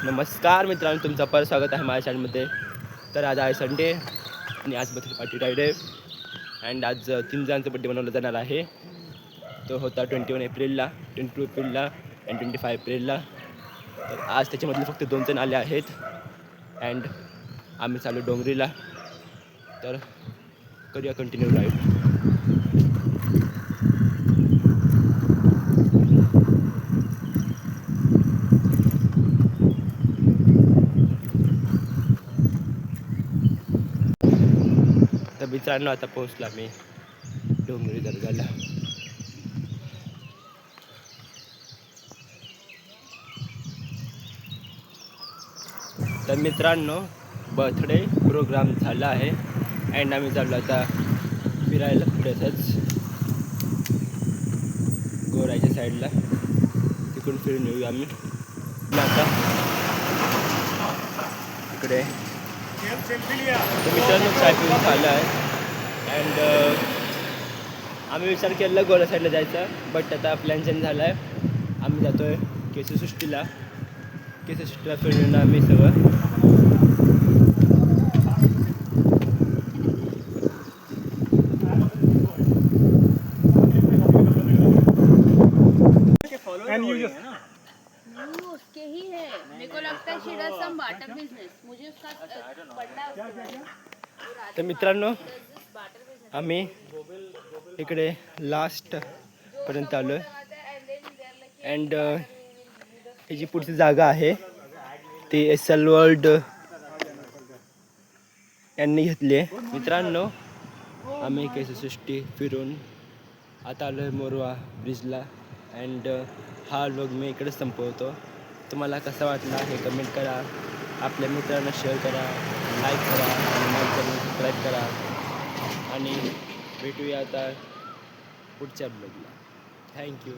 नमस्कार मित्रांनो, तुमचं परत स्वागत आहे माझ्या चॅनलमध्ये. तर आज आहे संडे आणि आज बर्थडे पार्टी फ्रायडे अँड आज 3 जणांचा बड्डे बनवला जाणार आहे. तो होता 21 एप्रिलला, 22 एप्रिलला अँड 25 एप्रिलला. तर आज त्याच्यामधले फक्त 2 जण आले आहेत अँड आम्ही चालू डोंगरीला. तर करूया कंटिन्यू राईड. तर मित्रांनो, आता पोहोचला मी डोंगरी दर्गाला. तर मित्रांनो, बर्थडे प्रोग्राम झाला आहे अँड आम्ही चाललो आता फिरायला पुढेच गोरायच्या साईडला. तिकडून फिरून येऊया आम्ही आता इकडे. तर मित्रांनो, चाय पिऊन झालं आहे अँड आम्ही विचार केला गोरा साईडला जायचा, बट आता प्लॅन चेंज झाला आहे. आम्ही जातो आहे केशसृष्टीला फिरून येणं आम्ही सगळं. उसके ही है. मेरे को लगता है she does some barter business. मुझे उसका पढ़ना है. तर मित्रांनो, आम्ही इकडे लास्ट पर्यंत आलो आहे अँड ही जी पुढची जागा आहे ती SL वर्ल्ड यांनी घेतली आहे. मित्रांनो, आम्ही केशसृष्टी फिरून आता आलो आहे मोरवा ब्रिजला अँड हा व्लॉग मी इकडेच संपवतो. तुम्हाला कसा वाटला हे कमेंट करा, आपल्या मित्रांना शेअर करा, लाईक करा आणि माझ्या चॅनल सबस्क्राईब करा आणि भेटूया आता पुढच्या ब्लॉगला. थँक्यू.